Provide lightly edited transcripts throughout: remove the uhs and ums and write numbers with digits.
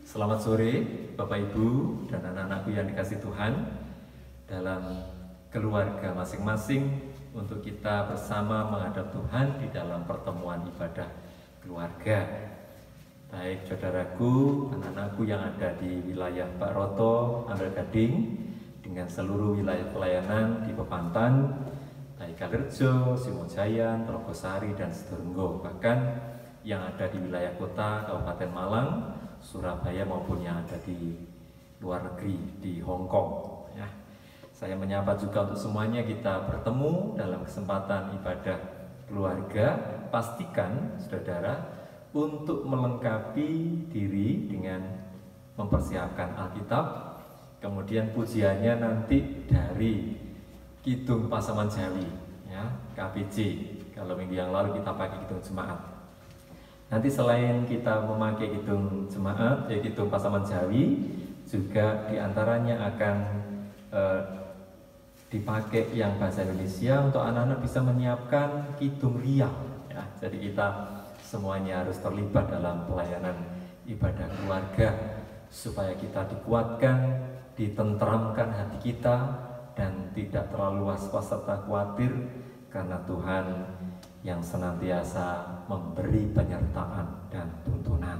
Selamat sore Bapak Ibu dan anak-anakku yang dikasih Tuhan. Dalam keluarga masing-masing untuk kita bersama menghadap Tuhan di dalam pertemuan ibadah keluarga. Baik saudaraku, anak-anakku yang ada di wilayah Pak Roto, Amel Gading, dengan seluruh wilayah pelayanan di Pepantan, baik Kalirjo, Simojayan, Telogosari, dan Sedurunggo, bahkan yang ada di wilayah kota Kabupaten Malang, Surabaya, maupun yang ada di luar negeri di Hong Kong. Ya. Saya menyapa juga untuk semuanya kita bertemu dalam kesempatan ibadah keluarga. Pastikan saudara untuk melengkapi diri dengan mempersiapkan Alkitab, kemudian pujiannya nanti dari Kidung Pasaman Jawi, ya, KPJ. Kalau minggu yang lalu kita pakai Kidung Jemaat. Nanti selain kita memakai Kidung Jemaat, Kidung Pasaman Jawi, juga diantaranya akan dipakai yang bahasa Indonesia untuk anak-anak bisa menyiapkan Kidung Riau. Ya, jadi kita semuanya harus terlibat dalam pelayanan ibadah keluarga supaya kita dikuatkan, ditentramkan hati kita, dan tidak terlalu was-was serta khawatir karena Tuhan yang senantiasa memberi penyertaan dan tuntunan.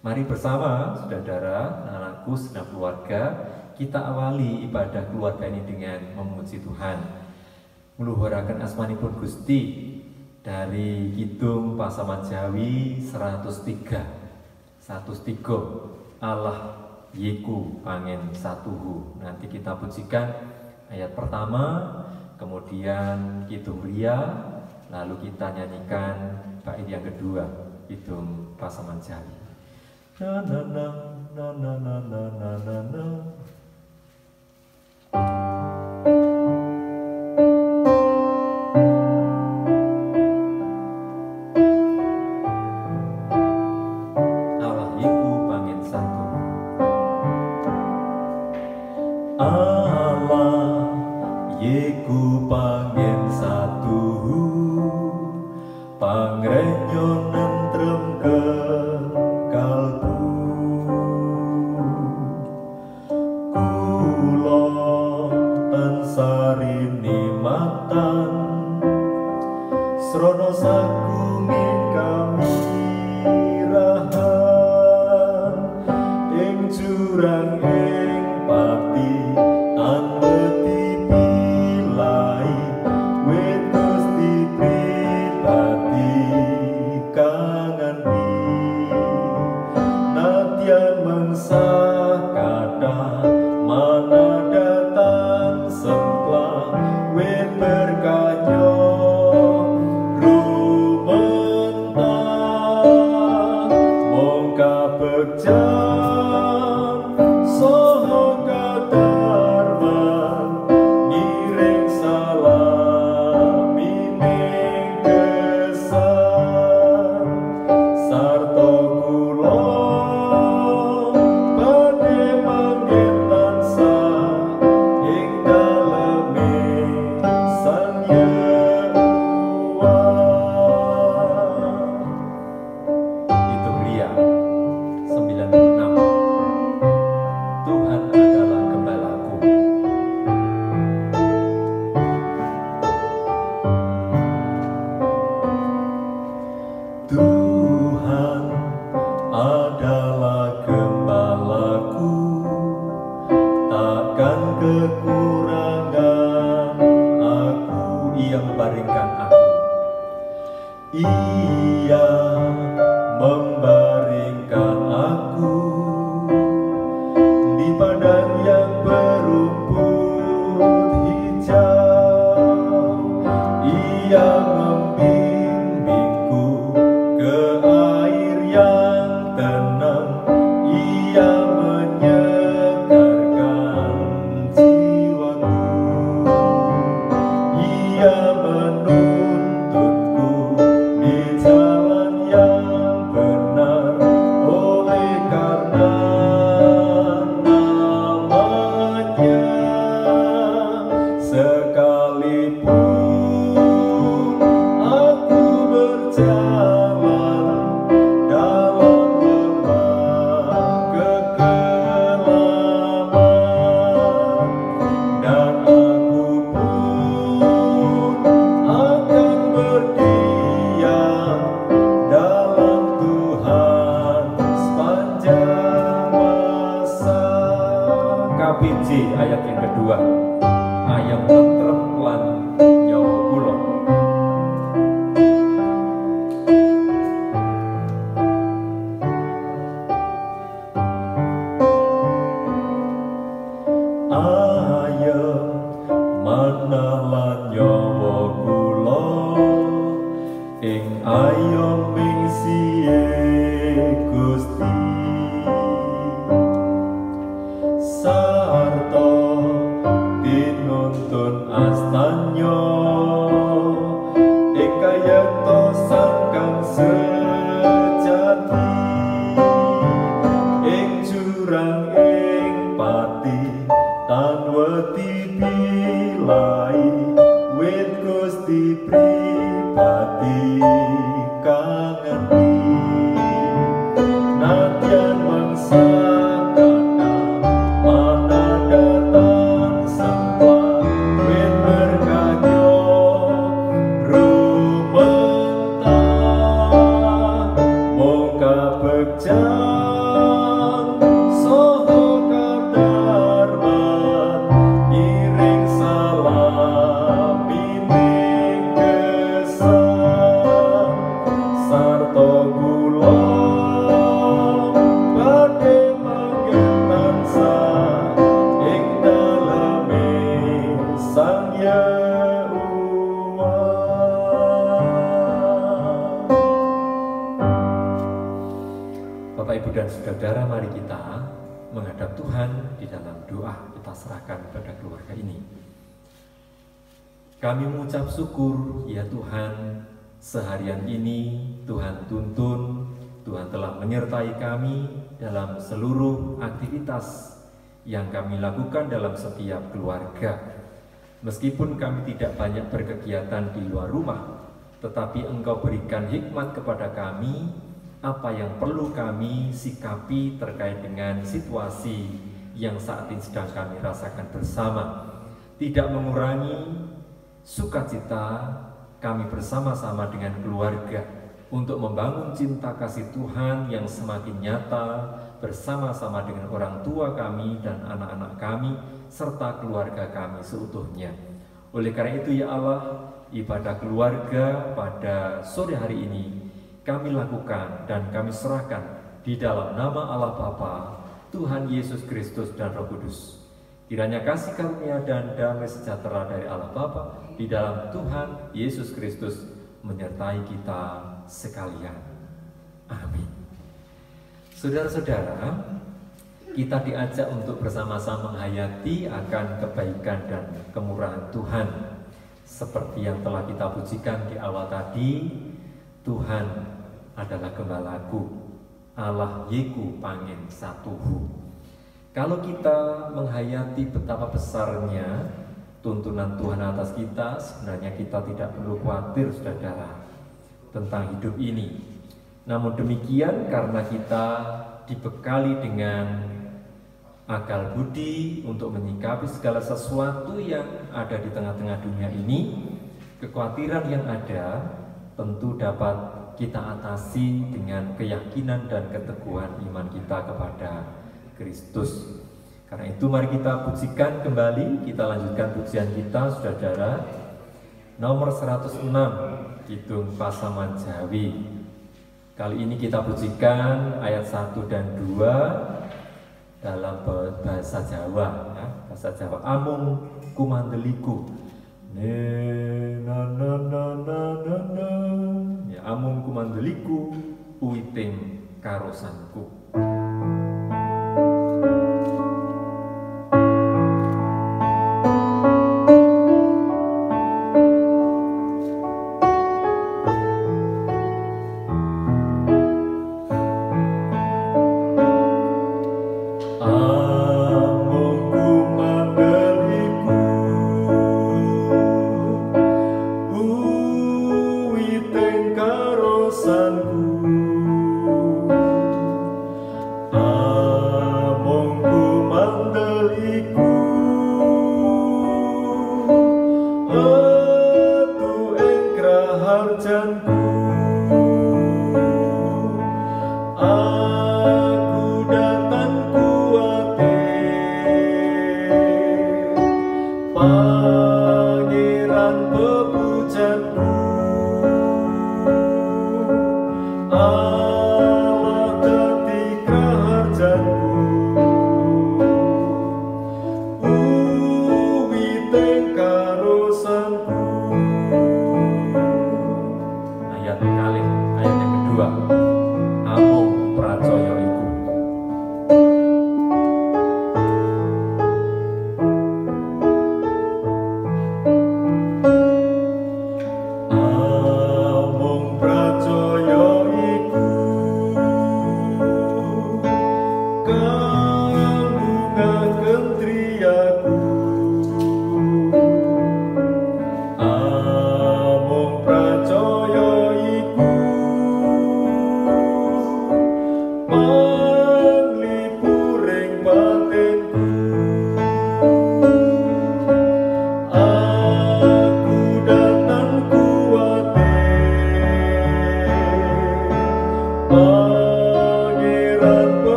Mari bersama saudara, anak-anakku, segenap keluarga, kita awali ibadah keluarga ini dengan memuji Tuhan, meluhuraken asmanipun Gusti dari Kidung Pasaman Jawi 103 Allah Yeku Pangen Satuhu. Nanti kita pujikan ayat pertama, kemudian Kidung Ria, lalu kita nyanyikan bait yang kedua, Kidung Pasaman Jawi. Na na na na na na na na na na. Allah Yeku Pangen Satuhu. Allah Yeku Pangen Satuhu, pangrenyo nentrem kalbu. Kula tansah rinimatan srana sagunging kamirahan ing jurang ing pati anbeti pilai wit Gusti pribadi kangendi nadyan mangsa kathah manadatan semplang wit berkanyo rumentah mong kabegjan soho kadarman ngiring salamining kesan sarta kula badhe manggen tansah ing daleme Sang Yehuwa. Itu Ria 96 PJ ayat yang kedua, ayam tentrem lan nyawa kula. Ayam mana lan nyawa kula ing ayam mingsihe Gusti. Sarta tinuntun astanya ing kayata sangkang sejati ing jurang ing pati tan wedi bilai wit Gusti pribadi kangendi nadyan mangsa saudara, mari kita menghadap Tuhan di dalam doa. Kita serahkan kepada keluarga ini. Kami mengucap syukur, ya Tuhan, seharian ini Tuhan tuntun, Tuhan telah menyertai kami dalam seluruh aktivitas yang kami lakukan dalam setiap keluarga. Meskipun kami tidak banyak berkegiatan di luar rumah, tetapi Engkau berikan hikmat kepada kami apa yang perlu kami sikapi terkait dengan situasi yang saat ini sedang kami rasakan bersama. Tidak mengurangi sukacita kami bersama-sama dengan keluarga untuk membangun cinta kasih Tuhan yang semakin nyata bersama-sama dengan orang tua kami dan anak-anak kami serta keluarga kami seutuhnya. Oleh karena itu ya Allah, ibadah keluarga pada sore hari ini kami lakukan dan kami serahkan di dalam nama Allah Bapa, Tuhan Yesus Kristus dan Roh Kudus. Kiranya kasih karunia dan damai sejahtera dari Allah Bapa di dalam Tuhan Yesus Kristus menyertai kita sekalian. Amin. Saudara-saudara, kita diajak untuk bersama-sama menghayati akan kebaikan dan kemurahan Tuhan. Seperti yang telah kita pujikan di awal tadi, Tuhan adalah gembalaku, Allah Yeku pangin satuhu. Kalau kita menghayati betapa besarnya tuntunan Tuhan atas kita, sebenarnya kita tidak perlu khawatir, saudara, tentang hidup ini. Namun demikian, karena kita dibekali dengan akal budi untuk menyikapi segala sesuatu yang ada di tengah-tengah dunia ini, kekhawatiran yang ada tentu dapat kita atasi dengan keyakinan dan keteguhan iman kita kepada Kristus. Karena itu mari kita pujikan kembali, kita lanjutkan pujian kita, saudara, nomor 106, Kidung Pasaman Jawi. Kali ini kita pujikan ayat 1 dan 2 dalam bahasa Jawa, ya, bahasa Jawa. Amung kumandeliku, na na na na na na. Ya, amung kumandeliku, uiting karosanku.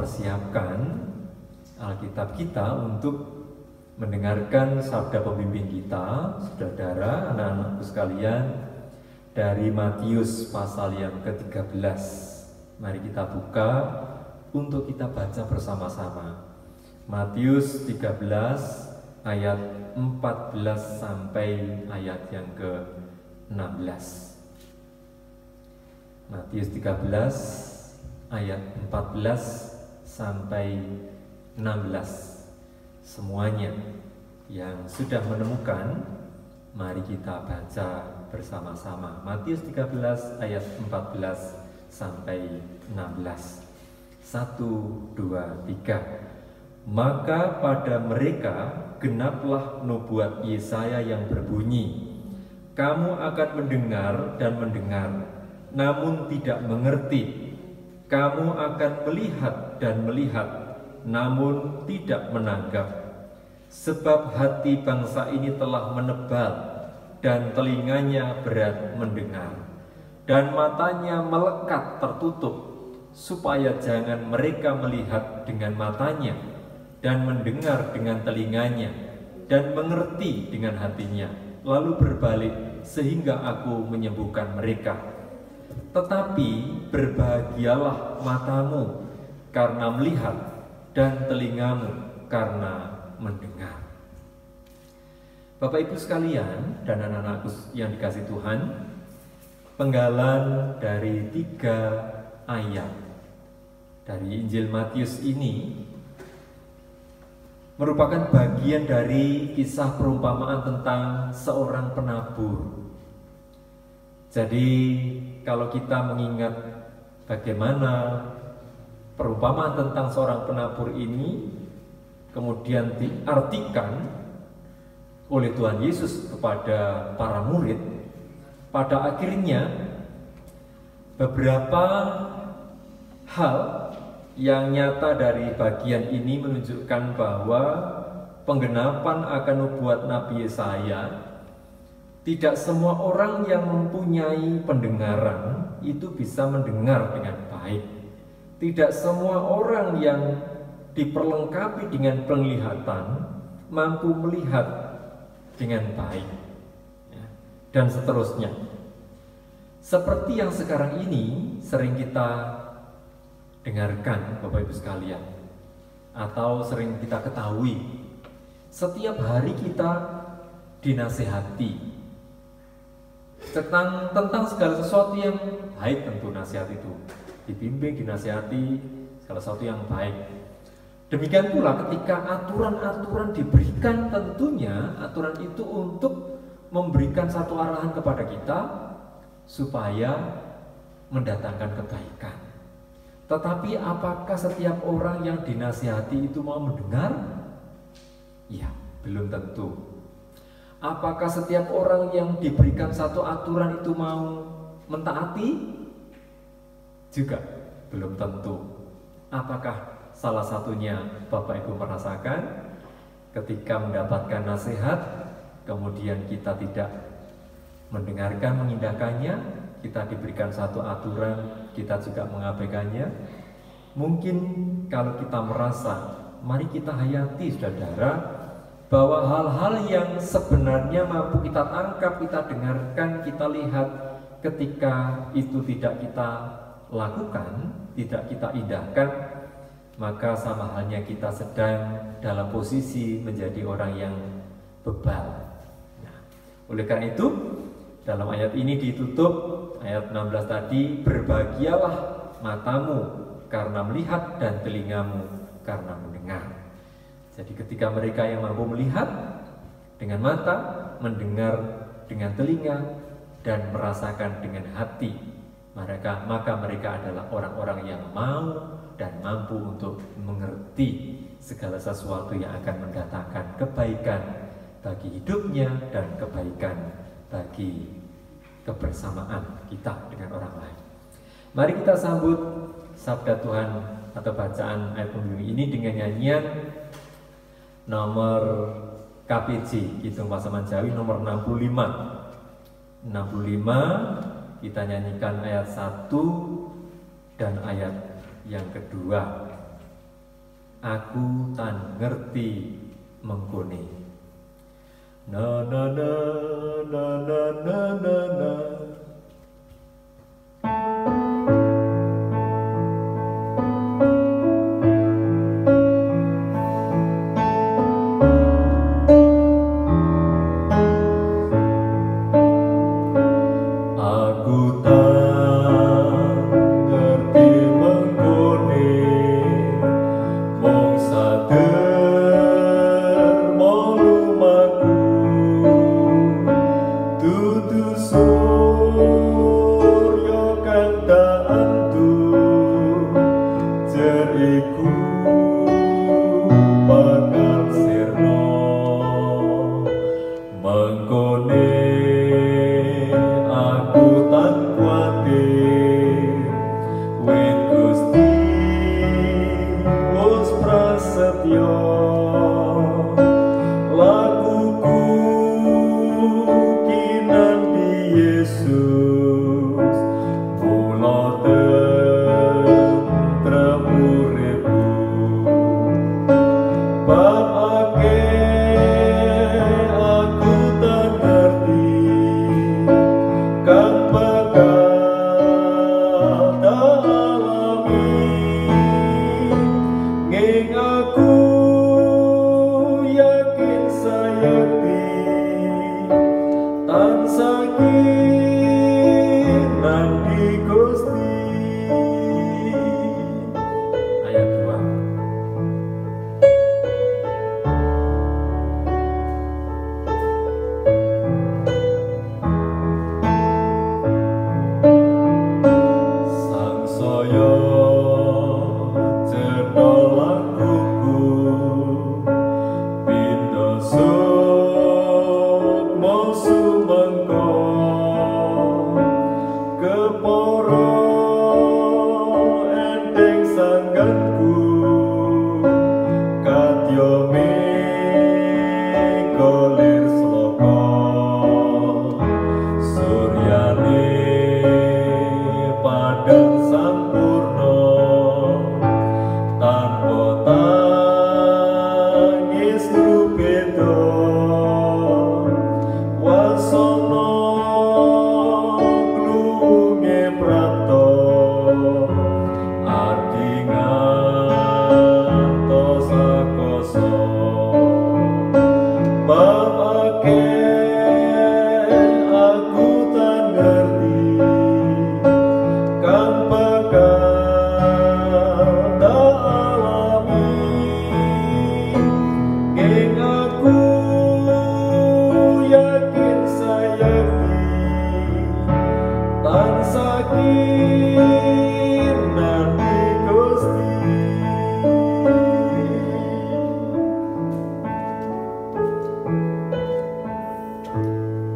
mempersiapkan Alkitab kita untuk mendengarkan sabda pembimbing kita, saudara, anak-anakku sekalian, dari Matius pasal yang ke-13. Mari kita buka untuk kita baca bersama-sama. Matius 13 ayat 14 sampai ayat yang ke-16. Matius 13 ayat 14 sampai 16. Semuanya yang sudah menemukan, mari kita baca bersama-sama. Matius 13 ayat 14 sampai 16. 1, 2, 3. Maka pada mereka genaplah nubuat Yesaya yang berbunyi, kamu akan mendengar dan mendengar, namun tidak mengerti. Kamu akan melihat dan melihat, namun tidak menanggap. Sebab hati bangsa ini telah menebal, dan telinganya berat mendengar, dan matanya melekat tertutup, supaya jangan mereka melihat dengan matanya, dan mendengar dengan telinganya, dan mengerti dengan hatinya, lalu berbalik sehingga aku menyembuhkan mereka. Tetapi berbahagialah matamu karena melihat, dan telingamu karena mendengar. Bapak Ibu sekalian dan anak-anakku yang dikasihi Tuhan, penggalan dari 3 ayat dari Injil Matius ini merupakan bagian dari kisah perumpamaan tentang seorang penabur. Jadi kalau kita mengingat bagaimana perumpamaan tentang seorang penabur ini kemudian diartikan oleh Tuhan Yesus kepada para murid, pada akhirnya beberapa hal yang nyata dari bagian ini menunjukkan bahwa penggenapan akan nubuat Nabi Yesaya, tidak semua orang yang mempunyai pendengaran itu bisa mendengar dengan baik. Tidak semua orang yang diperlengkapi dengan penglihatan mampu melihat dengan baik, dan seterusnya. Seperti yang sekarang ini sering kita dengarkan, Bapak Ibu sekalian, atau sering kita ketahui, setiap hari kita dinasihati tentang segala sesuatu yang baik. Tentu nasihat itu dibimbing, dinasihati segala sesuatu yang baik. Demikian pula ketika aturan-aturan diberikan, tentunya aturan itu untuk memberikan satu arahan kepada kita supaya mendatangkan kebaikan. Tetapi apakah setiap orang yang dinasihati itu mau mendengar? Ya, belum tentu. Apakah setiap orang yang diberikan satu aturan itu mau mentaati? Juga belum tentu. Apakah salah satunya Bapak Ibu merasakan ketika mendapatkan nasihat, kemudian kita tidak mendengarkan, mengindahkannya, kita diberikan satu aturan, kita juga mengabaikannya? Mungkin kalau kita merasa, mari kita hayati saudara, bahwa hal-hal yang sebenarnya mampu kita tangkap, kita dengarkan, kita lihat, ketika itu tidak kita lakukan, tidak kita indahkan, maka sama halnya kita sedang dalam posisi menjadi orang yang bebal. Nah, oleh karena itu, dalam ayat ini ditutup, ayat 16 tadi, berbahagialah matamu karena melihat dan telingamu karena mendengar. Jadi ketika mereka yang mampu melihat dengan mata, mendengar dengan telinga, dan merasakan dengan hati, maka mereka adalah orang-orang yang mau dan mampu untuk mengerti segala sesuatu yang akan mendatangkan kebaikan bagi hidupnya dan kebaikan bagi kebersamaan kita dengan orang lain. Mari kita sambut sabda Tuhan atau bacaan ayat pembimbing ini dengan nyanyian nomor KPJ, Kidung Pasaman Jawi nomor 65. 65 kita nyanyikan ayat 1 dan ayat yang kedua. aku tan ngerti mengkone. Na na na na na na na na.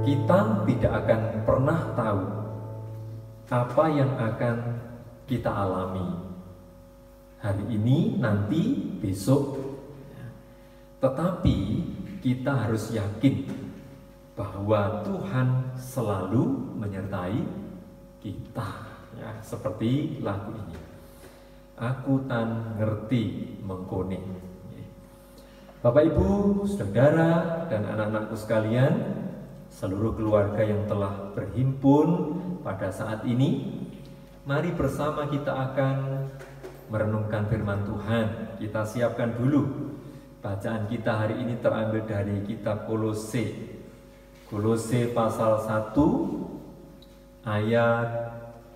Kita tidak akan pernah tahu apa yang akan kita alami hari ini, nanti, besok. Tetapi kita harus yakin bahwa Tuhan selalu menyertai kita, ya, seperti lagu ini. Aku tan ngerti mengkone. Bapak Ibu, saudara dan anak-anakku sekalian, seluruh keluarga yang telah berhimpun pada saat ini, mari bersama kita akan merenungkan firman Tuhan. Kita siapkan dulu. Bacaan kita hari ini terambil dari kitab Kolose. Kolose pasal 1 ayat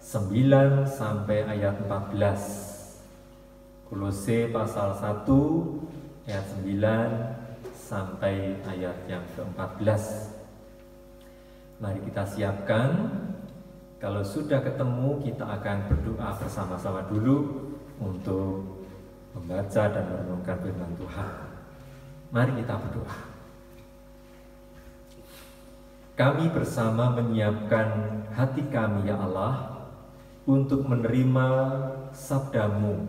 9 sampai ayat 14. Kolose pasal 1 ayat 9 sampai ayat yang ke-14. Mari kita siapkan. Kalau sudah ketemu, kita akan berdoa bersama-sama dulu untuk membaca dan merenungkan firman Tuhan. Mari kita berdoa. Kami bersama menyiapkan hati kami, ya Allah, untuk menerima sabda-Mu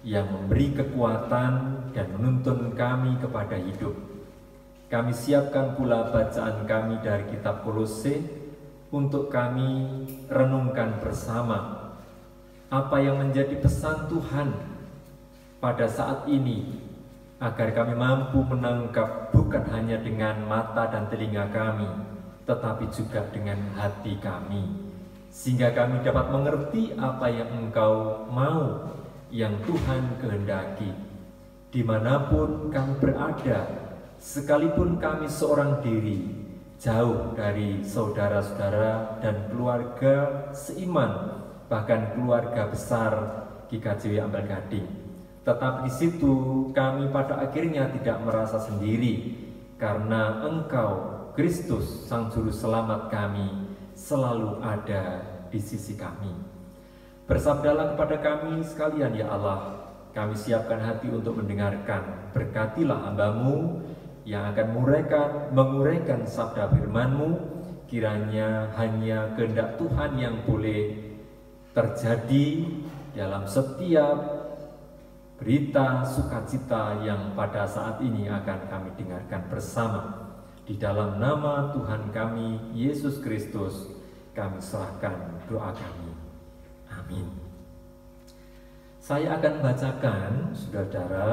yang memberi kekuatan dan menuntun kami kepada hidup. Kami siapkan pula bacaan kami dari kitab Kolose untuk kami renungkan bersama apa yang menjadi pesan Tuhan pada saat ini, agar kami mampu menangkap bukan hanya dengan mata dan telinga kami, tetapi juga dengan hati kami, sehingga kami dapat mengerti apa yang Engkau mau, yang Tuhan kehendaki. Dimanapun kami berada, sekalipun kami seorang diri, jauh dari saudara-saudara dan keluarga seiman, bahkan keluarga besar GKJW Ampel Gading. Tetapi di situ kami pada akhirnya tidak merasa sendiri, karena Engkau, Kristus, Sang Juru Selamat kami, selalu ada di sisi kami. Bersabdalah kepada kami sekalian, ya Allah, kami siapkan hati untuk mendengarkan. Berkatilah hamba-Mu yang akan menguraikan sabda firman-Mu. Kiranya hanya kehendak Tuhan yang boleh terjadi dalam setiap berita sukacita yang pada saat ini akan kami dengarkan bersama. Di dalam nama Tuhan kami, Yesus Kristus, kami serahkan doa kami. Amin. Saya akan bacakan, saudara,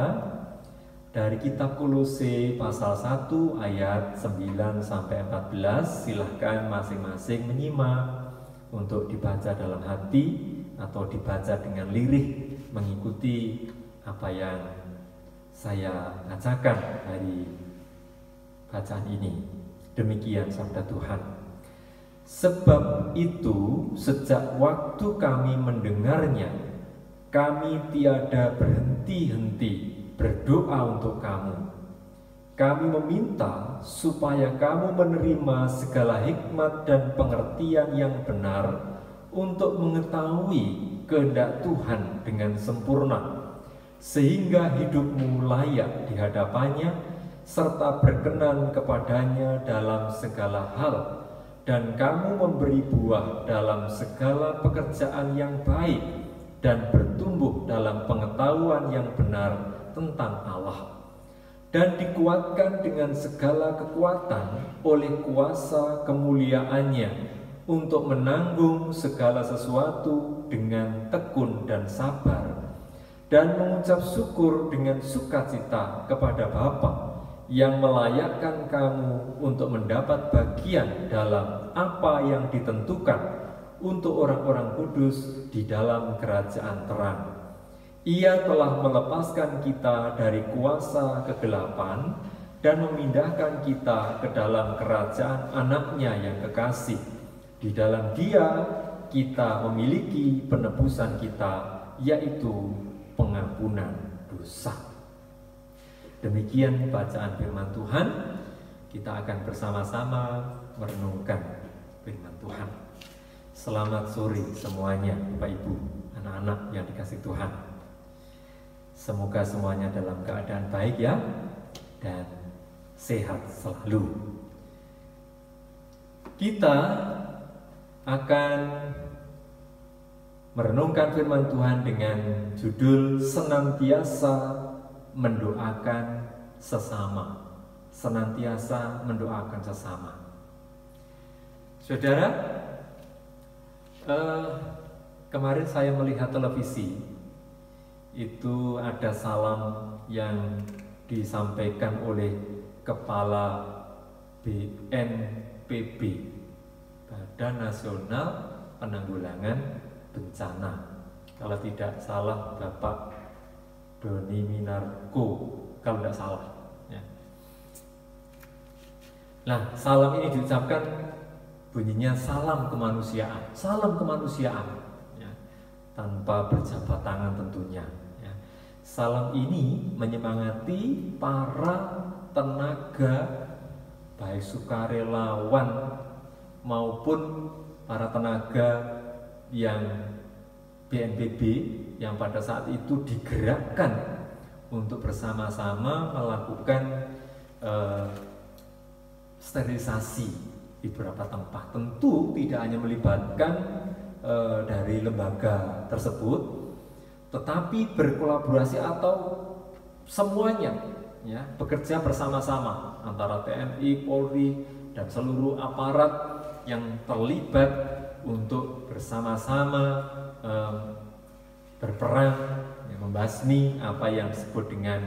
dari kitab Kolose pasal 1 ayat 9 sampai 14. Silahkan masing-masing menyimak untuk dibaca dalam hati atau dibaca dengan lirih, mengikuti apa yang saya bacakan dari bacaan ini. Demikian sabda Tuhan. Sebab itu, sejak waktu kami mendengarnya, kami tiada berhenti-henti berdoa untuk kamu. Kami meminta supaya kamu menerima segala hikmat dan pengertian yang benar untuk mengetahui kehendak Tuhan dengan sempurna, sehingga hidupmu layak di hadapannya serta berkenan kepadanya dalam segala hal, dan kamu memberi buah dalam segala pekerjaan yang baik dan bertumbuh dalam pengetahuan yang benar tentang Allah, dan dikuatkan dengan segala kekuatan oleh kuasa kemuliaannya untuk menanggung segala sesuatu dengan tekun dan sabar, dan mengucap syukur dengan sukacita kepada Bapa yang melayakkan kamu untuk mendapat bagian dalam apa yang ditentukan untuk orang-orang kudus di dalam kerajaan terang. Ia telah melepaskan kita dari kuasa kegelapan dan memindahkan kita ke dalam kerajaan anaknya yang kekasih. Di dalam Dia kita memiliki penebusan kita, yaitu pengampunan dosa. Demikian bacaan firman Tuhan. Kita akan bersama-sama merenungkan firman Tuhan. Selamat sore semuanya, Bapak Ibu, anak-anak yang dikasihi Tuhan. Semoga semuanya dalam keadaan baik ya, dan sehat selalu. Kita akan merenungkan firman Tuhan dengan judul senantiasa mendoakan sesama. Senantiasa mendoakan sesama. Saudara, kemarin saya melihat televisi. Itu ada salam yang disampaikan oleh Kepala BNPB, Badan Nasional Penanggulangan Bencana. Kalau tidak salah Bapak Doni Minarko, kalau tidak salah ya. Nah, salam ini diucapkan bunyinya salam kemanusiaan, salam kemanusiaan ya, tanpa berjabat tangan tentunya. Salam ini menyemangati para tenaga, baik sukarelawan maupun para tenaga yang BNPB yang pada saat itu digerakkan untuk bersama-sama melakukan sterilisasi di beberapa tempat. Tentu tidak hanya melibatkan dari lembaga tersebut, tetapi berkolaborasi atau semuanya ya, bekerja bersama-sama antara TNI, Polri, dan seluruh aparat yang terlibat untuk bersama-sama berperang, ya, membasmi apa yang disebut dengan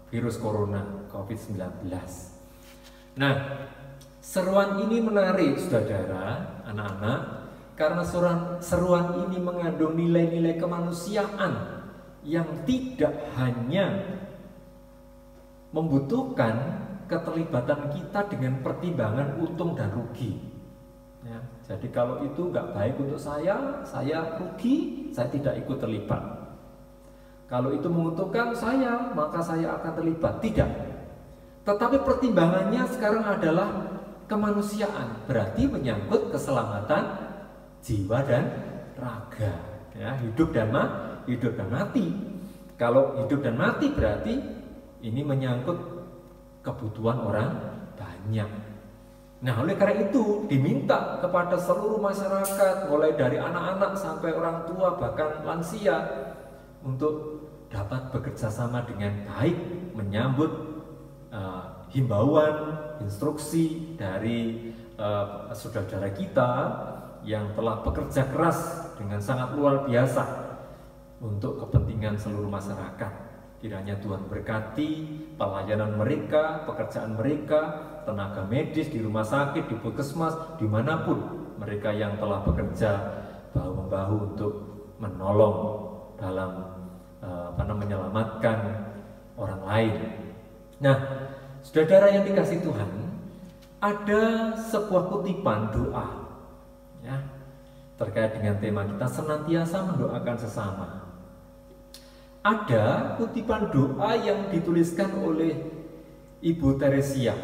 virus corona COVID-19. Nah, seruan ini menarik saudara, anak-anak, karena seruan ini mengandung nilai-nilai kemanusiaan yang tidak hanya membutuhkan keterlibatan kita dengan pertimbangan untung dan rugi. Ya, jadi kalau itu nggak baik untuk saya rugi, saya tidak ikut terlibat. Kalau itu menguntungkan saya, maka saya akan terlibat. Tidak. Tetapi pertimbangannya sekarang adalah kemanusiaan, berarti menyangkut keselamatan jiwa dan raga, ya, hidup dan mati. Kalau hidup dan mati berarti ini menyangkut kebutuhan orang banyak. Nah, oleh karena itu diminta kepada seluruh masyarakat, mulai dari anak-anak sampai orang tua bahkan lansia, untuk dapat bekerja sama dengan baik menyambut himbauan, instruksi dari saudara-saudara kita yang telah bekerja keras dengan sangat luar biasa untuk kepentingan seluruh masyarakat. Kiranya Tuhan berkati pelayanan mereka, pekerjaan mereka, tenaga medis di rumah sakit, di puskesmas, dimanapun mereka yang telah bekerja bahu-membahu untuk menolong dalam menyelamatkan orang lain. Nah, saudara yang dikasih Tuhan, ada sebuah kutipan doa, ya, terkait dengan tema kita senantiasa mendoakan sesama. Ada kutipan doa yang dituliskan oleh Ibu Teresia,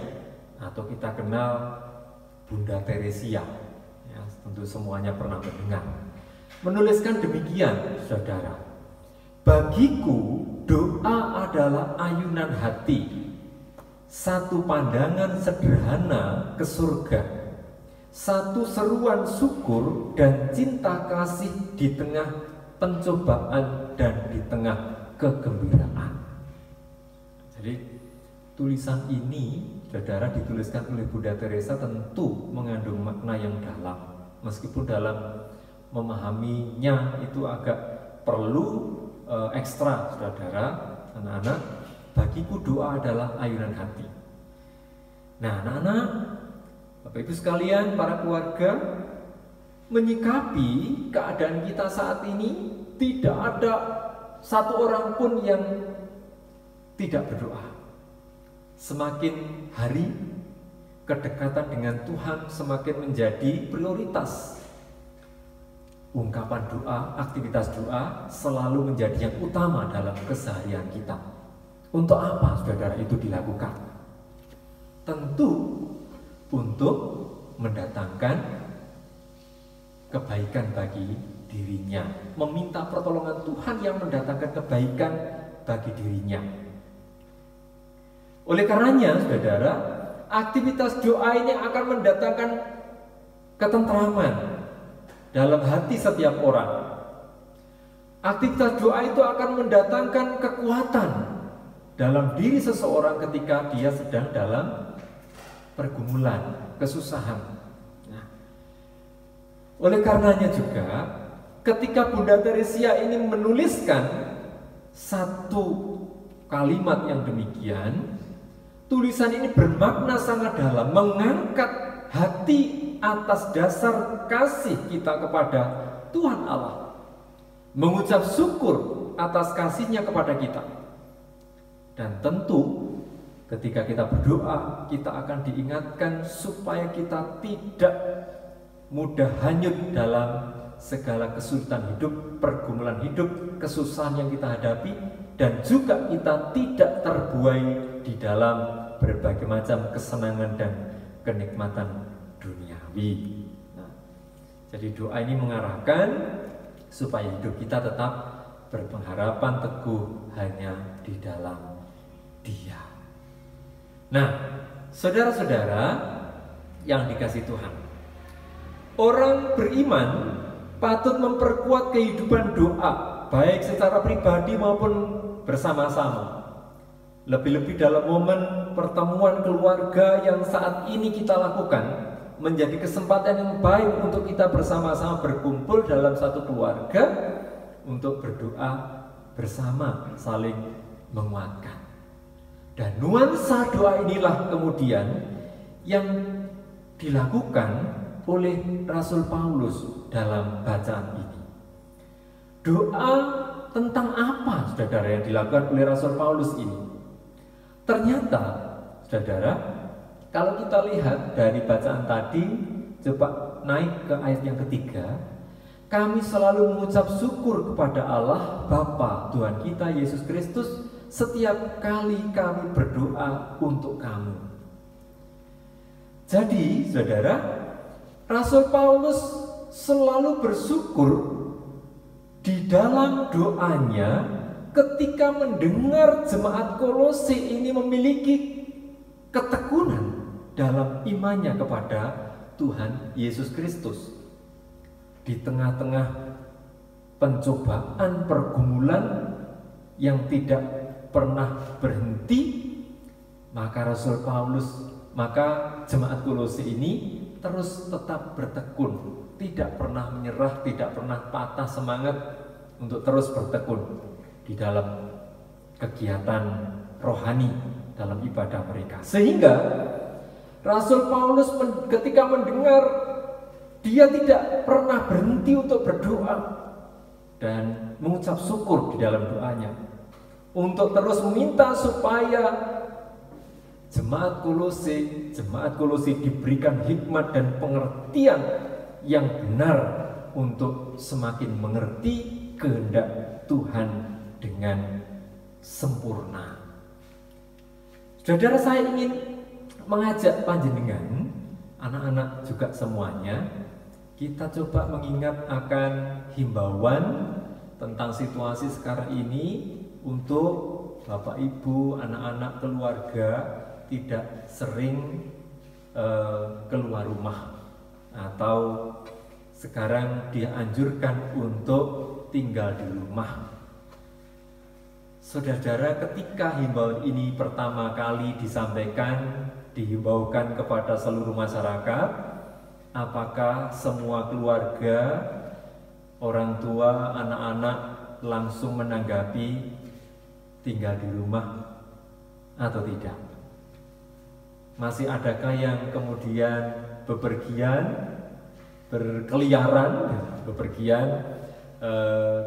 atau kita kenal Bunda Teresia, ya, tentu semuanya pernah mendengar. Menuliskan demikian, saudara: bagiku doa adalah ayunan hati, satu pandangan sederhana ke surga, satu seruan syukur dan cinta kasih di tengah pencobaan dan di tengah kegembiraan. Jadi tulisan ini, saudara, dituliskan oleh Bunda Teresa tentu mengandung makna yang dalam. Meskipun dalam memahaminya itu agak perlu ekstra, saudara, anak-anak. Bagiku doa adalah ayunan hati. Nah, anak-anak, Bapak Ibu sekalian, para keluarga, menyikapi keadaan kita saat ini, tidak ada satu orang pun yang tidak berdoa. Semakin hari kedekatan dengan Tuhan semakin menjadi prioritas. Ungkapan doa, aktivitas doa selalu menjadi yang utama dalam keseharian kita. Untuk apa, saudara, itu dilakukan? Tentu untuk mendatangkan kebaikan bagi dirinya, meminta pertolongan Tuhan yang mendatangkan kebaikan bagi dirinya. Oleh karenanya, saudara, aktivitas doa ini akan mendatangkan ketentraman dalam hati setiap orang. Aktivitas doa itu akan mendatangkan kekuatan dalam diri seseorang ketika dia sedang dalam pergumulan, kesusahan. Nah, oleh karenanya juga, ketika Bunda Teresia ini menuliskan satu kalimat yang demikian, tulisan ini bermakna sangat dalam, mengangkat hati atas dasar kasih kita kepada Tuhan Allah, mengucap syukur atas kasihnya kepada kita. Dan tentu ketika kita berdoa, kita akan diingatkan supaya kita tidak mudah hanyut dalam segala kesulitan hidup, pergumulan hidup, kesusahan yang kita hadapi, dan juga kita tidak terbuai di dalam berbagai macam kesenangan dan kenikmatan duniawi. Nah, jadi doa ini mengarahkan supaya hidup kita tetap berpengharapan teguh hanya di dalam Dia. Nah, saudara-saudara yang dikasih Tuhan, orang beriman patut memperkuat kehidupan doa, baik secara pribadi maupun bersama-sama. Lebih-lebih dalam momen pertemuan keluarga yang saat ini kita lakukan, menjadi kesempatan yang baik untuk kita bersama-sama berkumpul dalam satu keluarga untuk berdoa bersama, saling menguatkan. Dan nuansa doa inilah kemudian yang dilakukan oleh Rasul Paulus dalam bacaan ini. Doa tentang apa, saudara, yang dilakukan oleh Rasul Paulus ini? Ternyata, saudara, kalau kita lihat dari bacaan tadi, coba naik ke ayat yang ketiga, kami selalu mengucap syukur kepada Allah Bapa Tuhan kita Yesus Kristus setiap kali kami berdoa untuk kamu. Jadi, saudara, Rasul Paulus selalu bersyukur di dalam doanya ketika mendengar jemaat Kolose ini memiliki ketekunan dalam imannya kepada Tuhan Yesus Kristus. Di tengah-tengah pencobaan, pergumulan yang tidak pernah berhenti, maka jemaat Kolose ini terus tetap bertekun, tidak pernah menyerah, tidak pernah patah semangat untuk terus bertekun di dalam kegiatan rohani dalam ibadah mereka. Sehingga Rasul Paulus ketika mendengar, dia tidak pernah berhenti untuk berdoa dan mengucap syukur di dalam doanya, untuk terus meminta supaya jemaat Kolose diberikan hikmat dan pengertian yang benar untuk semakin mengerti kehendak Tuhan dengan sempurna. Saudara, saya ingin mengajak panjenengan, anak-anak juga semuanya, kita coba mengingat akan himbauan tentang situasi sekarang ini untuk Bapak Ibu, anak-anak, keluarga tidak sering keluar rumah, atau sekarang dianjurkan untuk tinggal di rumah. Saudara, ketika himbauan ini pertama kali disampaikan, dihimbaukan kepada seluruh masyarakat, apakah semua keluarga, orang tua, anak-anak langsung menanggapi tinggal di rumah atau tidak? Masih adakah yang kemudian bepergian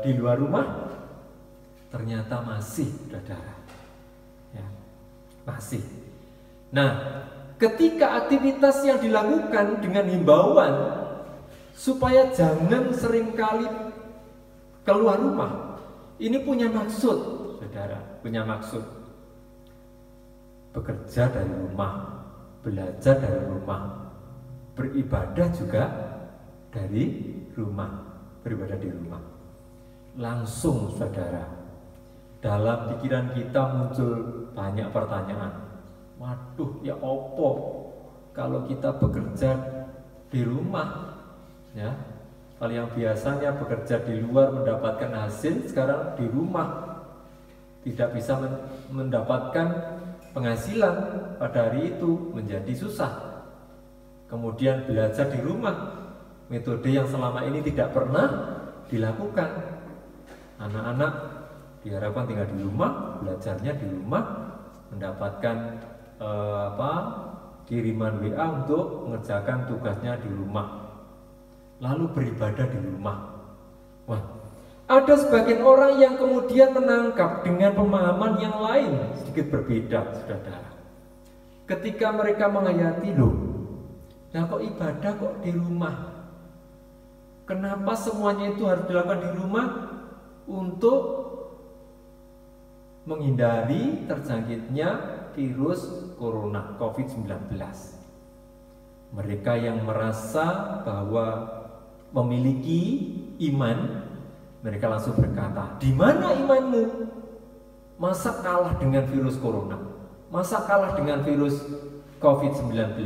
di luar rumah? Ternyata masih, saudara, ya, masih. Nah, ketika aktivitas yang dilakukan dengan himbauan supaya jangan seringkali keluar rumah, ini punya maksud, saudara, punya maksud. Bekerja dari rumah, belajar dari rumah, beribadah juga dari rumah, beribadah di rumah. Langsung, saudara, dalam pikiran kita muncul banyak pertanyaan. Waduh, ya opo kalau kita bekerja di rumah, ya? Kalau yang biasanya bekerja di luar mendapatkan hasil, sekarang di rumah tidak bisa mendapatkan penghasilan pada hari itu, menjadi susah. Kemudian belajar di rumah, metode yang selama ini tidak pernah dilakukan. Anak-anak diharapkan tinggal di rumah, belajarnya di rumah, mendapatkan kiriman WA untuk mengerjakan tugasnya di rumah, lalu beribadah di rumah. Wah, ada sebagian orang yang kemudian menangkap dengan pemahaman yang lain, sedikit berbeda, saudara. Ketika mereka menghayati, loh, nah kok ibadah kok di rumah? Kenapa semuanya itu harus dilakukan di rumah? Untuk menghindari terjangkitnya virus corona COVID-19. Mereka yang merasa bahwa memiliki iman, mereka langsung berkata, di mana imanmu? Masa kalah dengan virus corona? Masa kalah dengan virus COVID-19?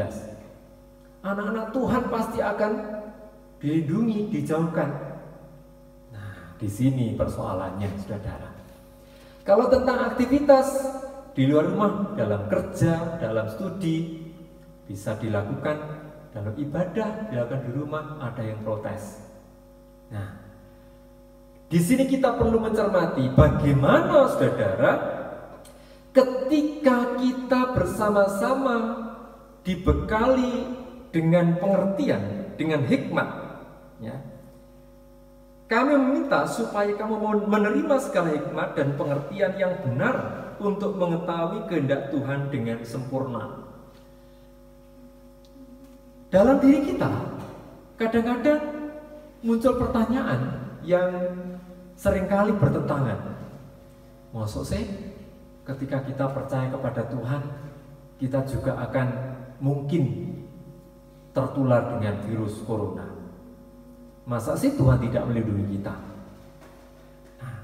Anak-anak Tuhan pasti akan dilindungi, dijauhkan. Nah, di sini persoalannya, saudara. Kalau tentang aktivitas di luar rumah, dalam kerja, dalam studi, bisa dilakukan, dalam ibadah dilakukan di rumah, ada yang protes. Nah, Di sini kita perlu mencermati bagaimana saudara ketika kita bersama-sama dibekali dengan pengertian, dengan hikmat, ya. Kami meminta supaya kamu menerima segala hikmat dan pengertian yang benar untuk mengetahui kehendak Tuhan dengan sempurna. Dalam diri kita kadang-kadang muncul pertanyaan yang seringkali bertentangan. Maksud saya, ketika kita percaya kepada Tuhan, kita juga akan mungkin tertular dengan virus corona. Masa sih Tuhan tidak melindungi kita? Nah,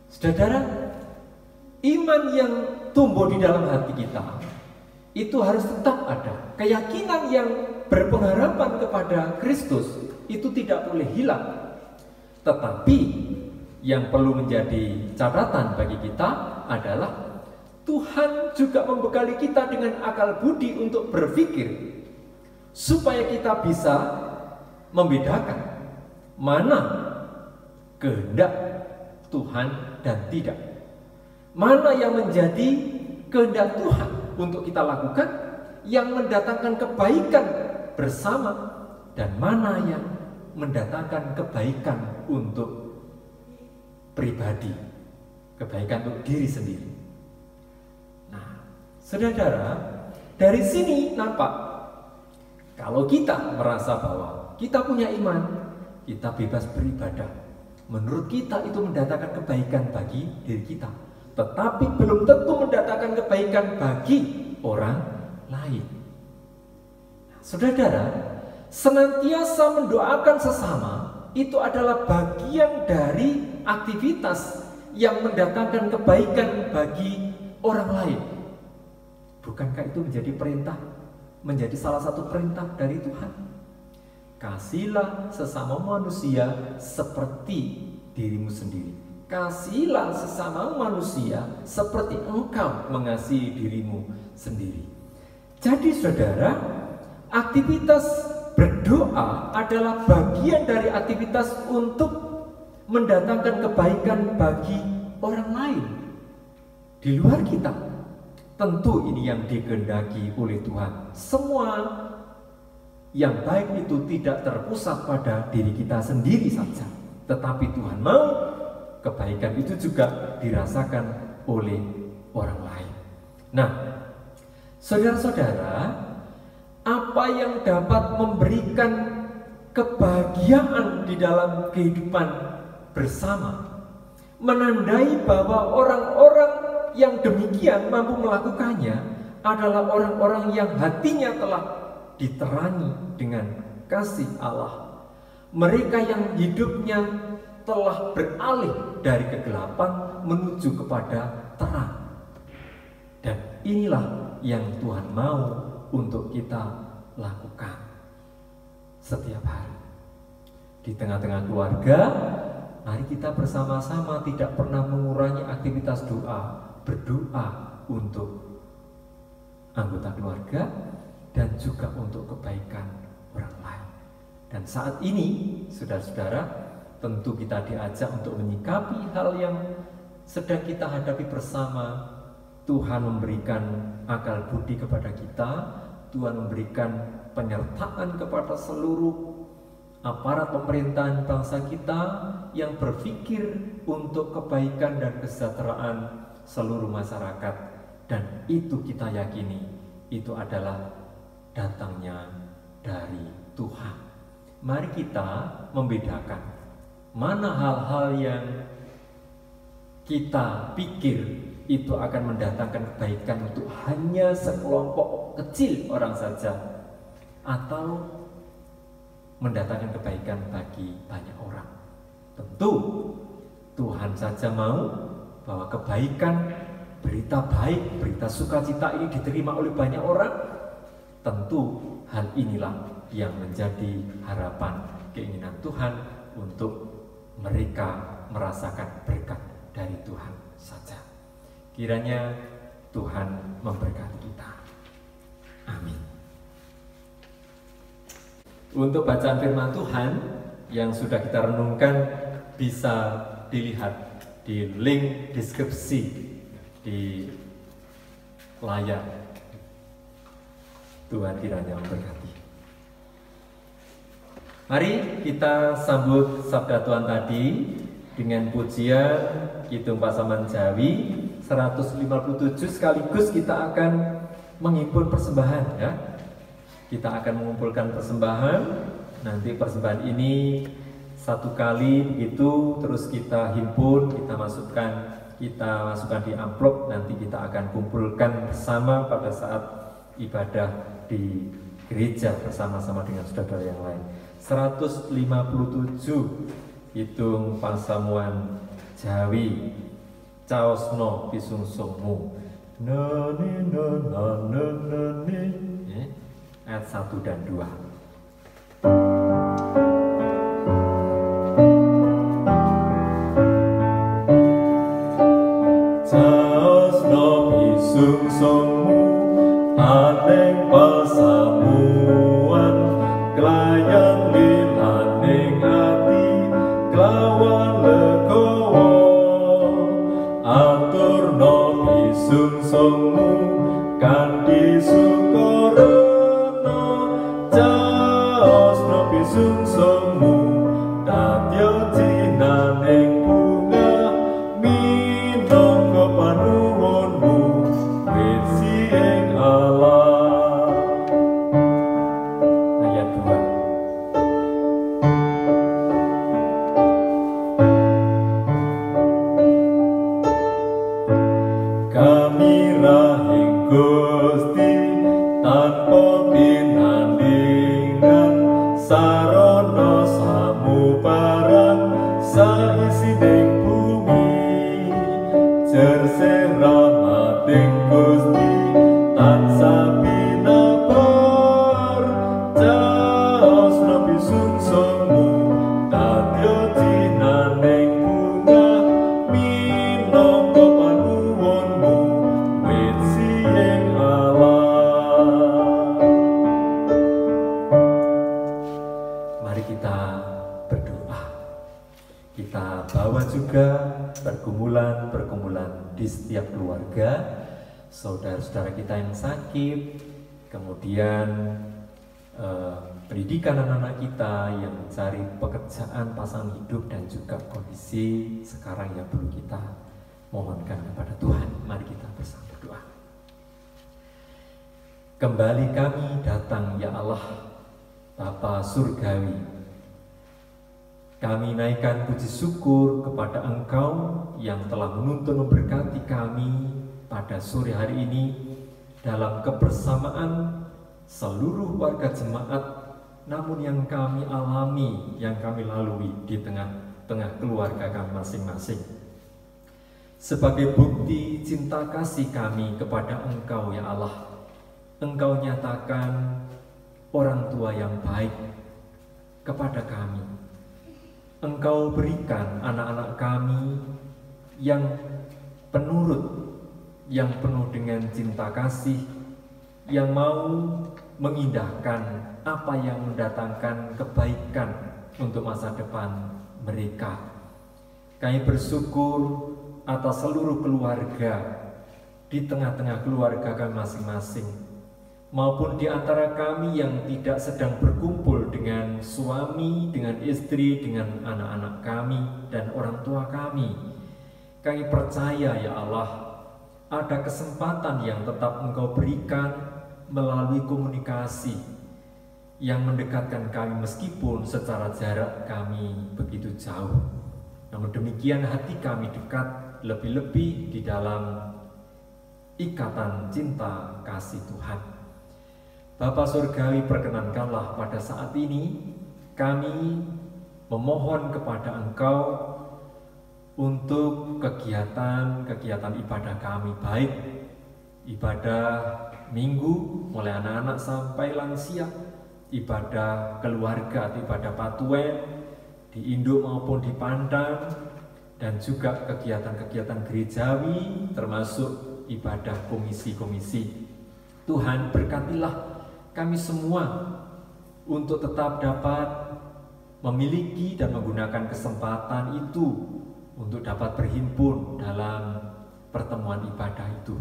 saudara, iman yang tumbuh di dalam hati kita itu harus tetap ada. Keyakinan yang berpengharapan kepada Kristus itu tidak boleh hilang. Tetapi yang perlu menjadi catatan bagi kita adalah Tuhan juga membekali kita dengan akal budi untuk berpikir supaya kita bisa membedakan mana kehendak Tuhan dan tidak. Mana yang menjadi kehendak Tuhan untuk kita lakukan, yang mendatangkan kebaikan bersama, dan mana yang mendatangkan kebaikan untuk pribadi, kebaikan untuk diri sendiri. Nah, saudara, dari sini nampak kalau kita merasa bahwa kita punya iman, kita bebas beribadah, menurut kita itu mendatangkan kebaikan bagi diri kita, tetapi belum tentu mendatangkan kebaikan bagi orang lain. Saudara, senantiasa mendoakan sesama itu adalah bagian dari aktivitas yang mendatangkan kebaikan bagi orang lain. Bukankah itu menjadi perintah, menjadi salah satu perintah dari Tuhan? Kasihlah sesama manusia seperti dirimu sendiri. Kasihlah sesama manusia seperti engkau mengasihi dirimu sendiri. Jadi saudara, aktivitas berdoa adalah bagian dari aktivitas untuk mendatangkan kebaikan bagi orang lain di luar kita. Tentu ini yang dikehendaki oleh Tuhan. Semua yang baik itu tidak terpusat pada diri kita sendiri saja, tetapi Tuhan mau kebaikan itu juga dirasakan oleh orang lain. Nah, saudara-saudara, apa yang dapat memberikan kebahagiaan di dalam kehidupan bersama, menandai bahwa orang-orang yang demikian mampu melakukannya adalah orang-orang yang hatinya telah diterangi dengan kasih Allah. Mereka yang hidupnya telah beralih dari kegelapan menuju kepada terang. Dan inilah yang Tuhan mau untuk kita lakukan setiap hari. Di tengah-tengah keluarga, mari kita bersama-sama tidak pernah mengurangi aktivitas doa, berdoa untuk anggota keluarga dan juga untuk kebaikan orang lain. Dan saat ini, saudara-saudara, tentu kita diajak untuk menyikapi hal yang sedang kita hadapi bersama. Tuhan memberikan akal budi kepada kita, Tuhan memberikan penyertaan kepada seluruh aparat pemerintahan bangsa kita yang berpikir untuk kebaikan dan kesejahteraan seluruh masyarakat. Dan itu kita yakini, itu adalah datangnya dari Tuhan. Mari kita membedakan mana hal-hal yang kita pikir itu akan mendatangkan kebaikan untuk hanya sekelompok kecil orang saja, atau mendatangkan kebaikan bagi banyak orang. Tentu Tuhan saja mau bahwa kebaikan, berita baik, berita sukacita ini diterima oleh banyak orang. Tentu hal inilah yang menjadi harapan, keinginan Tuhan untuk mereka merasakan berkat dari Tuhan saja. Kiranya Tuhan memberkati kita. Amin. Untuk bacaan firman Tuhan yang sudah kita renungkan bisa dilihat di link deskripsi di layar. Tuhan kiranya memberkati. Mari kita sambut sabda Tuhan tadi dengan pujian Kidung Pasaman Jawi 157, sekaligus kita akan mengimpun persembahan ya. Kita akan mengumpulkan persembahan. Nanti persembahan ini satu kali begitu, terus kita himpun, kita masukkan di amplop. Nanti kita akan kumpulkan bersama pada saat ibadah di gereja bersama-sama dengan saudara yang lain. 157 Kidung Pasamuan Jawi caosno pisungsungmu ayat 1 dan 2. Caosno pisungsungmu ateng pasamuan kelayan lilaning ati kelawan legowo aturno pisungsungmu kanthi sukarana caosno pisungsungmu dadya jinaning bunga minangka panuwunmu wesi ing Allah. Ayat 2. Kami rahing Gusti tanpa tinandingan sarana samubarang saisining bumi jerseh rahmating Gusti tansah binabar caosna pisungsungmu dadya jinaning bunga minangka panuwunmu wesi ing Allah. Mari kita berdoa. Kita bawa juga pergumulan di setiap keluarga, saudara-saudara kita yang sakit, kemudian pendidikan anak-anak kita yang mencari pekerjaan, pasangan hidup, dan juga kondisi sekarang yang perlu kita mohonkan kepada Tuhan. Mari kita bersama berdoa. Kembali kami datang ya Allah, Bapa Surgawi. Kami naikkan puji syukur kepada Engkau yang telah menuntun memberkati kami pada sore hari ini dalam kebersamaan seluruh warga jemaat, namun yang kami alami, yang kami lalui di tengah-tengah keluarga kami masing-masing. Sebagai bukti cinta kasih kami kepada Engkau ya Allah, Engkau nyatakan orang tua yang baik kepada kami. Engkau berikan anak-anak kami yang penurut, yang penuh dengan cinta kasih, yang mau mengindahkan apa yang mendatangkan kebaikan untuk masa depan mereka. Kami bersyukur atas seluruh keluarga, di tengah-tengah keluarga kami masing-masing, maupun di antara kami yang tidak sedang berkumpul dengan suami, dengan istri, dengan anak-anak kami dan orang tua kami. Kami percaya ya Allah, ada kesempatan yang tetap Engkau berikan melalui komunikasi yang mendekatkan kami meskipun secara jarak kami begitu jauh. Namun demikian hati kami dekat, lebih-lebih di dalam ikatan cinta kasih Tuhan. Bapa Surgawi, perkenankanlah pada saat ini kami memohon kepada Engkau untuk kegiatan ibadah kami, baik ibadah minggu mulai anak-anak sampai lansia, ibadah keluarga, ibadah patuen di induk maupun di Pandan, dan juga kegiatan-kegiatan gerejawi termasuk ibadah komisi-komisi. Tuhan berkatilah kami semua untuk tetap dapat memiliki dan menggunakan kesempatan itu untuk dapat berhimpun dalam pertemuan ibadah itu.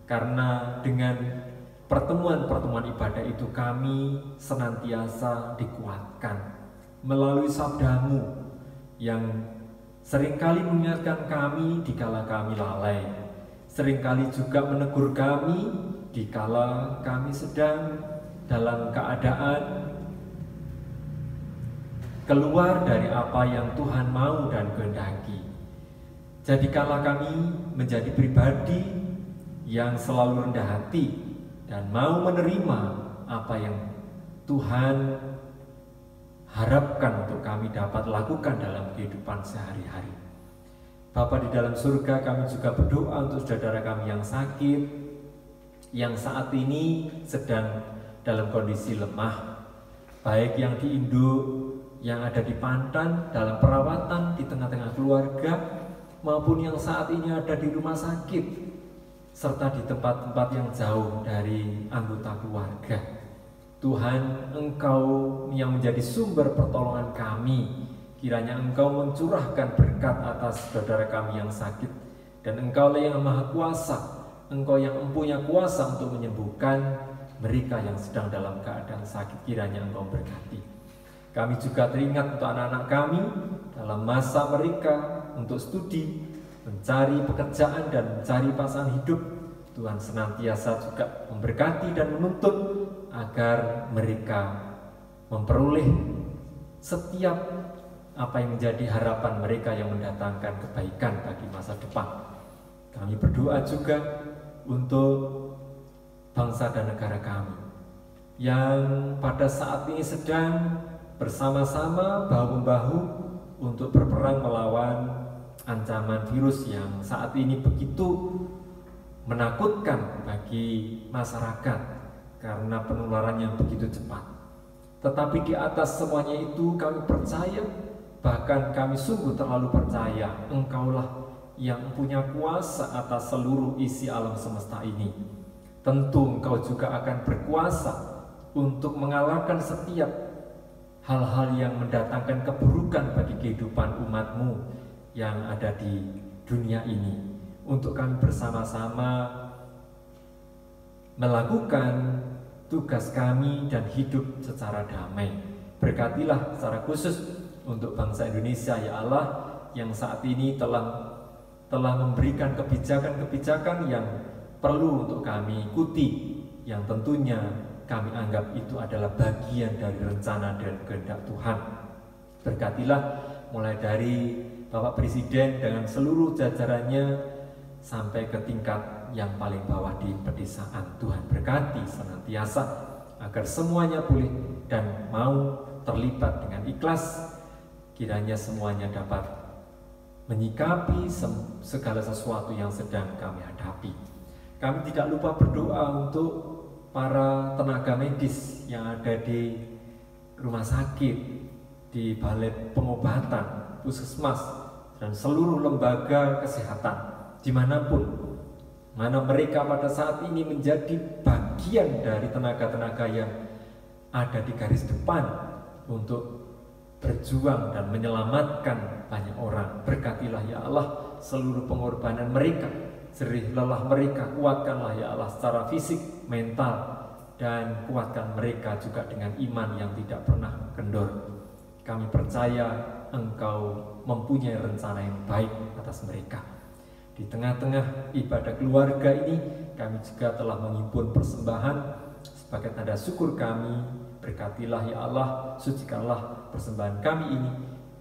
Karena dengan pertemuan-pertemuan ibadah itu kami senantiasa dikuatkan melalui sabdamu yang seringkali mengingatkan kami dikala kami lalai, seringkali juga menegur kami dikala kami sedang dalam keadaan keluar dari apa yang Tuhan mau dan kehendaki. Jadikanlah kami menjadi pribadi yang selalu rendah hati dan mau menerima apa yang Tuhan harapkan untuk kami dapat lakukan dalam kehidupan sehari-hari. Bapa di dalam surga, kami juga berdoa untuk saudara kami yang sakit, yang saat ini sedang dalam kondisi lemah, baik yang di induk, yang ada di Pantan dalam perawatan di tengah-tengah keluarga, maupun yang saat ini ada di rumah sakit, serta di tempat-tempat yang jauh dari anggota keluarga. Tuhan, Engkau yang menjadi sumber pertolongan kami, kiranya Engkau mencurahkan berkat atas saudara kami yang sakit, dan Engkau yang Maha Kuasa, Engkau yang mempunyai kuasa untuk menyembuhkan mereka yang sedang dalam keadaan sakit. Kiranya Engkau berkati. Kami juga teringat untuk anak-anak kami dalam masa mereka untuk studi, mencari pekerjaan dan mencari pasangan hidup. Tuhan senantiasa juga memberkati dan menuntun agar mereka memperoleh setiap apa yang menjadi harapan mereka yang mendatangkan kebaikan bagi masa depan. Kami berdoa juga untuk bangsa dan negara kami yang pada saat ini sedang bersama-sama bahu-membahu untuk berperang melawan ancaman virus yang saat ini begitu menakutkan bagi masyarakat karena penularan yang begitu cepat. Tetapi di atas semuanya itu kami percaya, bahkan kami sungguh terlalu percaya, Engkaulah yang punya kuasa atas seluruh isi alam semesta ini. Tentu Engkau juga akan berkuasa untuk mengalahkan setiap hal-hal yang mendatangkan keburukan bagi kehidupan umat-Mu yang ada di dunia ini. Untuk kami bersama-sama melakukan tugas kami dan hidup secara damai. Berkatilah secara khusus untuk bangsa Indonesia, ya Allah, yang saat ini telah memberikan kebijakan-kebijakan yang perlu untuk kami ikuti, yang tentunya kami anggap itu adalah bagian dari rencana dan kehendak Tuhan. Berkatilah mulai dari Bapak Presiden dengan seluruh jajarannya sampai ke tingkat yang paling bawah di pedesaan. Tuhan berkati senantiasa agar semuanya pulih dan mau terlibat dengan ikhlas. Kiranya semuanya dapat menyikapi segala sesuatu yang sedang kami hadapi. Kami tidak lupa berdoa untuk para tenaga medis yang ada di rumah sakit, di balai pengobatan, puskesmas, dan seluruh lembaga kesehatan dimanapun, mana mereka pada saat ini menjadi bagian dari tenaga-tenaga yang ada di garis depan untuk berjuang dan menyelamatkan banyak orang. Berkatilah ya Allah seluruh pengorbanan mereka, jerih lelah mereka, kuatkanlah ya Allah secara fisik, mental, dan kuatkan mereka juga dengan iman yang tidak pernah kendor. Kami percaya Engkau mempunyai rencana yang baik atas mereka. Di tengah-tengah ibadah keluarga ini, kami juga telah menghimpun persembahan sebagai tanda syukur kami. Berkatilah ya Allah, sucikanlah persembahan kami ini,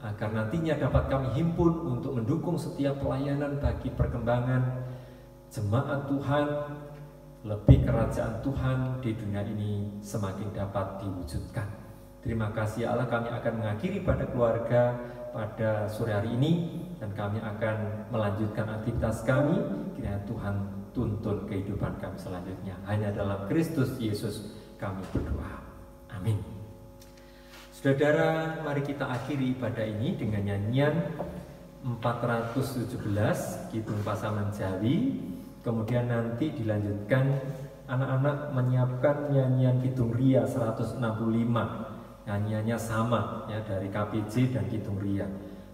agar nantinya dapat kami himpun untuk mendukung setiap pelayanan bagi perkembangan jemaat Tuhan, lebih kerajaan Tuhan di dunia ini semakin dapat diwujudkan. Terima kasih ya Allah, kami akan mengakhiri pada keluarga pada sore hari ini, dan kami akan melanjutkan aktivitas kami. Kiranya Tuhan tuntun kehidupan kami selanjutnya. Hanya dalam Kristus Yesus kami berdoa. Amin. Saudara, mari kita akhiri ibadah ini dengan nyanyian 417 Kidung Pasaman Jawi. Kemudian nanti dilanjutkan anak-anak menyiapkan nyanyian Kidung Ria 165 Nyanyiannya sama ya, dari KPJ dan Kidung Ria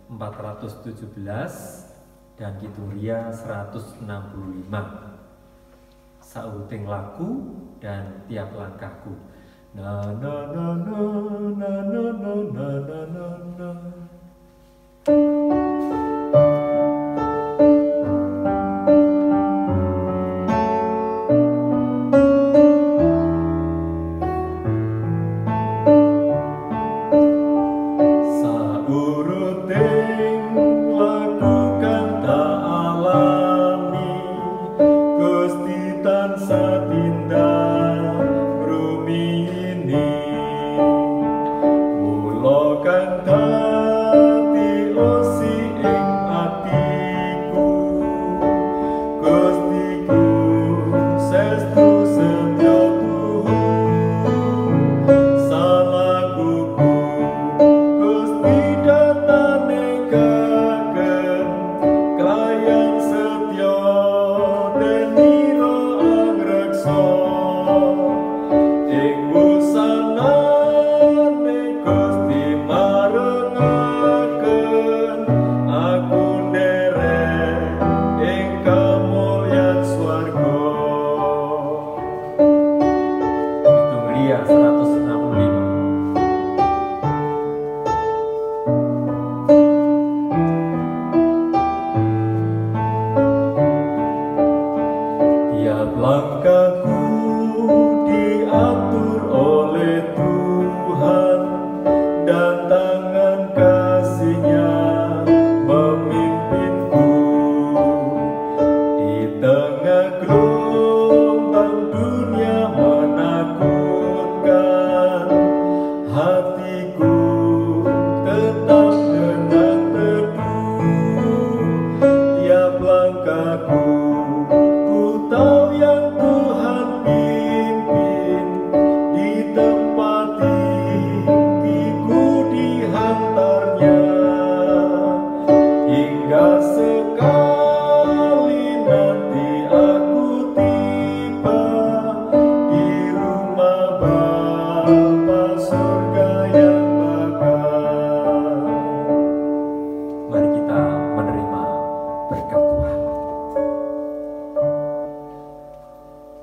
417 dan Kidung Ria 165. Sauting laku dan tiap langkahku. Na na na na na na na na na na.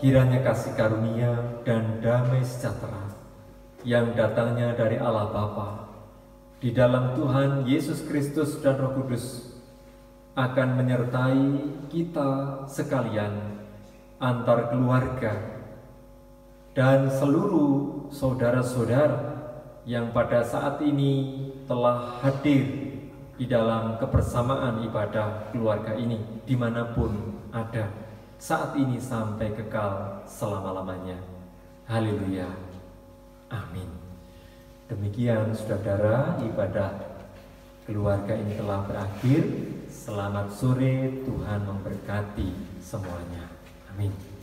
Kiranya kasih karunia dan damai sejahtera yang datangnya dari Allah Bapa di dalam Tuhan Yesus Kristus dan Roh Kudus akan menyertai kita sekalian, antar keluarga dan seluruh saudara-saudara yang pada saat ini telah hadir di dalam kebersamaan ibadah keluarga ini dimanapun ada saat ini sampai kekal selama-lamanya. Haleluya. Amin. Demikian saudara, ibadah keluarga ini telah berakhir. Selamat sore, Tuhan memberkati semuanya. Amin.